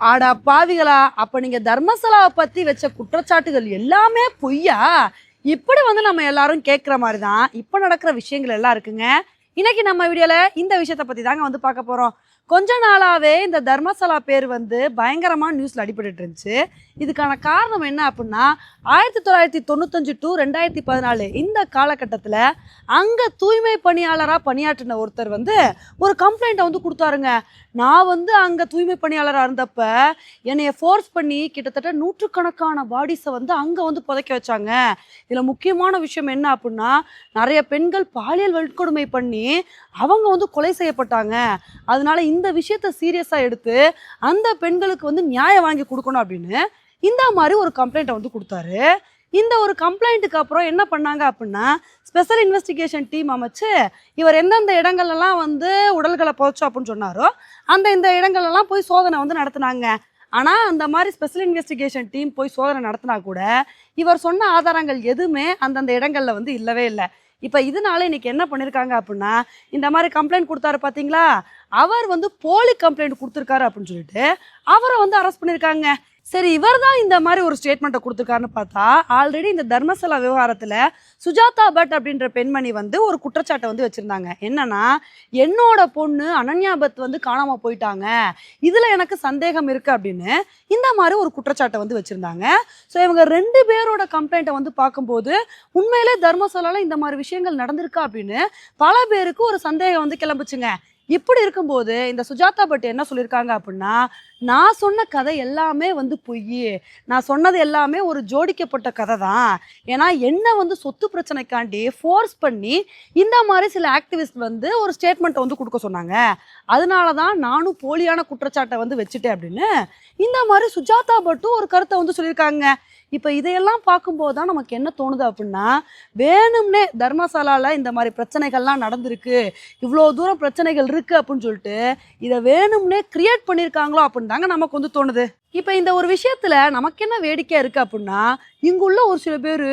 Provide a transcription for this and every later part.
ஆட பாவிகளா, அப்ப நீங்க தர்மசாலாவை பத்தி வச்ச குற்றச்சாட்டுகள் எல்லாமே பொய்யா? இப்படி வந்து நம்ம எல்லாரும் கேட்குற மாதிரி தான் இப்போ நடக்கிற விஷயங்கள் எல்லாம் இருக்குங்க. இன்னைக்கு நம்ம வீடியோல இந்த விஷயத்த பத்தி தாங்க வந்து பார்க்க போறோம். கொஞ்ச நாளாவே இந்த தர்மசாலா பேர் வந்து பயங்கரமா நியூஸ்ல அடிபட்டு இருந்துச்சு. இதுக்கான காரணம் என்ன அப்படின்னா 1995 டு 2014 இந்த காலகட்டத்தில் அங்க தூய்மை பணியாளராக பணியாற்றின ஒருத்தர் வந்து ஒரு கம்ப்ளைண்ட்டை வந்து கொடுத்தாருங்க. நான் வந்து அங்கே தூய்மை பணியாளராக இருந்தப்ப என்னைய ஃபோர்ஸ் பண்ணி கிட்டத்தட்ட நூற்றுக்கணக்கான பாடிஸை வந்து அங்கே வந்து புதைக்க வச்சாங்க. இதில் முக்கியமான விஷயம் என்ன அப்படின்னா நிறைய பெண்கள் பாலியல் வன்கொடுமை பண்ணி அவங்க வந்து கொலை செய்யப்பட்டாங்க. அதனால இந்த விஷயத்த சீரியஸாக எடுத்து அந்த பெண்களுக்கு வந்து நியாயம் வாங்கி கொடுக்கணும் அப்படின்னு இந்த மாதிரி ஒரு கம்ப்ளைண்ட்டை வந்து கொடுத்தாரு. இந்த ஒரு கம்ப்ளைண்ட்டுக்கு அப்புறம் என்ன பண்ணாங்க அப்படின்னா ஸ்பெஷல் இன்வெஸ்டிகேஷன் டீம் அமைச்சு இவர் எந்தெந்த இடங்கள்லாம் வந்து உடல்களை புதைச்சோம் அப்படின்னு சொன்னாரோ இந்த இடங்கள்லாம் போய் சோதனை வந்து நடத்தினாங்க. ஆனால் அந்த மாதிரி ஸ்பெஷல் இன்வெஸ்டிகேஷன் டீம் போய் சோதனை நடத்தினா கூட இவர் சொன்ன ஆதாரங்கள் எதுவுமே அந்தந்த இடங்களில் வந்து இல்லவே இல்லை. இப்போ இதனால இன்னைக்கு என்ன பண்ணியிருக்காங்க அப்படின்னா இந்த மாதிரி கம்ப்ளைண்ட் கொடுத்தாரு பார்த்தீங்களா, அவர் வந்து போலி கம்ப்ளைண்ட் கொடுத்துருக்காரு அப்படின்னு சொல்லிட்டு அவரை வந்து அரெஸ்ட் பண்ணியிருக்காங்க. சரி, இவர் தான் இந்த மாதிரி ஒரு ஸ்டேட்மெண்ட்டை கொடுத்துருக்காருன்னு பார்த்தா ஆல்ரெடி இந்த தர்மசாலா விவகாரத்தில் சுஜாதா பட் அப்படின்ற பெண்மணி வந்து ஒரு குற்றச்சாட்டை வந்து வச்சுருந்தாங்க. என்னன்னா, என்னோட பொண்ணு அனன்யா பத் வந்து காணாமல் போயிட்டாங்க, இதில் எனக்கு சந்தேகம் இருக்குது அப்படின்னு இந்த மாதிரி ஒரு குற்றச்சாட்டை வந்து வச்சுருந்தாங்க. ஸோ இவங்க ரெண்டு பேரோட கம்ப்ளைண்ட்டை வந்து பார்க்கும்போது உண்மையிலே தர்மசாலாவில் இந்த மாதிரி விஷயங்கள் நடந்திருக்கா அப்படின்னு பல பேருக்கு ஒரு சந்தேகம் வந்து கிளம்புச்சுங்க. இப்படி இருக்கும்போது இந்த சுஜாதா பட் என்ன சொல்லியிருக்காங்க அப்படின்னா, நான் சொன்ன கதை எல்லாமே வந்து பொய், நான் சொன்னது எல்லாமே ஒரு ஜோடிக்கப்பட்ட கதை தான். ஏன்னா என்ன வந்து சொத்து பிரச்சனைக்காண்டி ஃபோர்ஸ் பண்ணி இந்த மாதிரி சில ஆக்டிவிஸ்ட் வந்து ஒரு ஸ்டேட்மெண்ட்டை வந்து கொடுக்க சொன்னாங்க, அதனால தான் நானும் போலியான குற்றச்சாட்டை வந்து வச்சுட்டேன் அப்படின்னு இந்த மாதிரி சுஜாதா பட்டும் ஒரு கருத்தை வந்து சொல்லியிருக்காங்க. இப்போ இதையெல்லாம் பார்க்கும்போது தான் நமக்கு என்ன தோணுது அப்படின்னா, வேணும்னே தர்மசாலாவில் இந்த மாதிரி பிரச்சனைகள்லாம் நடந்திருக்கு, இவ்வளோ தூரம் பிரச்சனைகள் இருக்குது அப்படின்னு சொல்லிட்டு இதை வேணும்னே கிரியேட் பண்ணியிருக்காங்களோ அப்படின்னு தாங்க நமக்கு வந்து தோணுது. இப்போ இந்த ஒரு விஷயத்தில் நமக்கு என்ன வேடிக்கையாக இருக்குது அப்படின்னா, இங்குள்ள ஒரு சில பேர்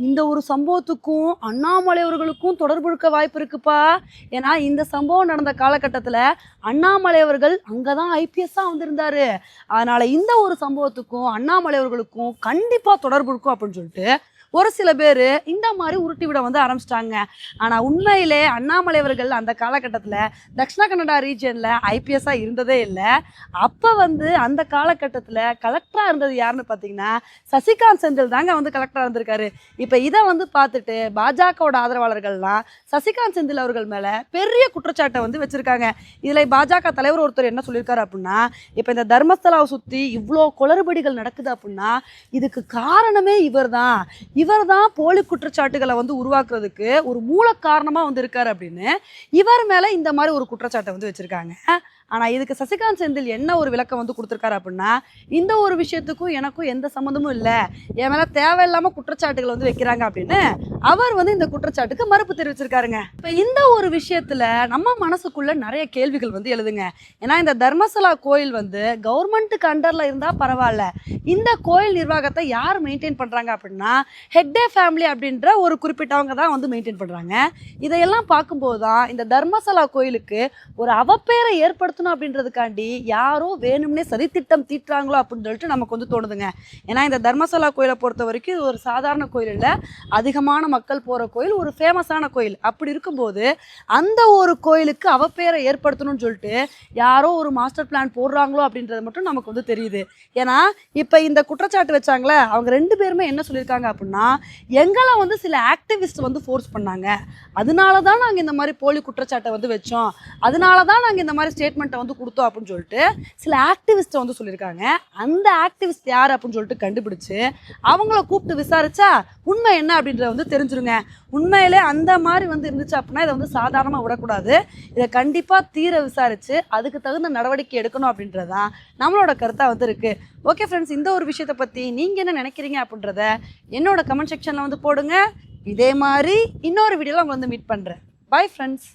இந்த ஒரு சம்பவத்துக்கும் அண்ணாமலை அவர்களுக்கும் தொடர்பு இருக்க வாய்ப்பு இருக்குப்பா. ஏன்னா இந்த சம்பவம் நடந்த காலகட்டத்தில் அண்ணாமலை அவர்கள் அங்கே தான் ஐபிஎஸ்ஸாக வந்திருந்தாரு, அதனால் இந்த ஒரு சம்பவத்துக்கும் அண்ணாமலை அவர்களுக்கும் கண்டிப்பாக தொடர்பு இருக்கும் அப்படின்னு சொல்லிட்டு ஒரு சில பேர் இந்த மாதிரி உருட்டி விட வந்து ஆரம்பிச்சிட்டாங்க. ஆனால் உண்மையிலே அண்ணாமலை அவர்கள் அந்த காலகட்டத்தில் தக்ஷண கன்னடா ரீஜனில் ஐபிஎஸ்ஸாக இருந்ததே இல்லை. அப்போ வந்து அந்த காலகட்டத்தில் கலெக்டராக இருந்தது யாருன்னு பார்த்தீங்கன்னா சசிகாந்த் செந்தில் தாங்க வந்து கலெக்டராக இருந்திருக்காரு. இப்போ இதை வந்து பார்த்துட்டு பாஜகவோட ஆதரவாளர்கள்லாம் சசிகாந்த் செந்தில் அவர்கள் மேலே பெரிய குற்றச்சாட்டை வந்து வச்சுருக்காங்க. இதில் பாஜக தலைவர் ஒருத்தர் என்ன சொல்லியிருக்காரு அப்படின்னா, இப்போ இந்த தர்மஸ்தலாவை சுற்றி இவ்வளோ குளறுபடிகள் நடக்குது அப்படின்னா இதுக்கு காரணமே இவர் தான் போலி குற்றச்சாட்டுகளை வந்து உருவாக்குறதுக்கு ஒரு மூல காரணமாக வந்து இருக்காரு அப்படின்னு இவர் மேலே இந்த மாதிரி ஒரு குற்றச்சாட்டை வந்து வச்சுருக்காங்க. ஆனால் இதுக்கு சசிகாந்த் செந்தில் என்ன ஒரு விளக்கம் வந்து கொடுத்துருக்காரு அப்படின்னா, இந்த ஒரு விஷயத்துக்கும் எனக்கும் எந்த சம்மந்தமும் இல்லை, என் மேலே தேவையில்லாமல் குற்றச்சாட்டுகள் வந்து வைக்கிறாங்க அப்படின்னு அவர் வந்து இந்த குற்றச்சாட்டுக்கு மறுப்பு தெரிவிச்சிருக்காருங்க. இப்போ இந்த ஒரு விஷயத்தில் நம்ம மனசுக்குள்ள நிறைய கேள்விகள் வந்து எழுதுங்க. ஏன்னா இந்த தர்மசாலா கோயில் வந்து கவர்மெண்ட்டுக்கு அண்டரில் இருந்தால் பரவாயில்ல, இந்த கோயில் நிர்வாகத்தை யார் மெயின்டைன் பண்ணுறாங்க அப்படின்னா ஹெக்டே ஃபேமிலி அப்படின்ற ஒரு குறிப்பிட்டவங்க தான் வந்து மெயின்டைன் பண்ணுறாங்க. இதையெல்லாம் பார்க்கும்போது தான் இந்த தர்மசாலா கோயிலுக்கு ஒரு அவப்பேரை ஏற்படுத்த அப்படின்றதுக்காண்டி யாரோ வேணும்னே சதித்திட்டம் தீட்டுறாங்களோ அப்படின்னு சொல்லிட்டு நமக்கு வந்து தோணுதுங்க. ஏன்னா இந்த தர்மசாலா கோயிலை பொறுத்த வரைக்கும் இது ஒரு சாதாரண கோயில் இல்லை, அதிகமான மக்கள் போகிற கோயில், ஒரு ஃபேமஸான கோயில். அப்படி இருக்கும்போது அந்த ஒரு கோயிலுக்கு அவப்பேரை ஏற்படுத்தணும்னு சொல்லிட்டு யாரோ ஒரு மாஸ்டர் பிளான் போடுறாங்களோ அப்படின்றது மட்டும் நமக்கு வந்து தெரியுது. ஏன்னா இப்போ இந்த குற்றச்சாட்டு வச்சாங்களே அவங்க ரெண்டு பேருமே என்ன சொல்லியிருக்காங்க அப்படின்னா, எங்களை வந்து சில ஆக்டிவிஸ்ட் வந்து ஃபோர்ஸ் பண்ணாங்க, அதனால தான் நாங்கள் இந்த மாதிரி போலி குற்றச்சாட்டை வந்து வச்சோம், அதனால தான் நாங்கள் இந்த மாதிரி ஸ்டேட்மெண்ட் வந்து கொடுத்தோம் அப்படின்னு சொல்லிட்டு சில ஆக்டிவிஸ்ட் வந்து சொல்லியிருக்காங்க. அந்த ஆக்டிவிஸ்ட் யார் அப்படின்னு சொல்லிட்டு கண்டுபிடிச்சு அவங்கள கூப்பிட்டு விசாரிச்சா உண்மை என்ன அப்படின்றத வந்து தெரிஞ்சிருங்க. உண்மையிலே அந்த மாதிரி வந்து இருந்துச்சு அப்படின்னா இதை வந்து சாதாரணமாக விடக்கூடாது, இதை கண்டிப்பாக தீர விசாரித்து அதுக்கு தகுந்த நடவடிக்கை எடுக்கணும் அப்படின்றதான் நம்மளோட கருத்தாக வந்து இருக்குது. ஓகே ஃப்ரெண்ட்ஸ், இந்த ஒரு விஷயத்தை பற்றி நீங்கள் என்ன நினைக்கிறீங்க அப்படின்றத என்னோட கமெண்ட் செக்ஷனில் வந்து போடுங்க. இதே மாதிரி இன்னொரு வீடியோவில் உங்களை வந்து மீட் பண்ணுறேன். Bye friends.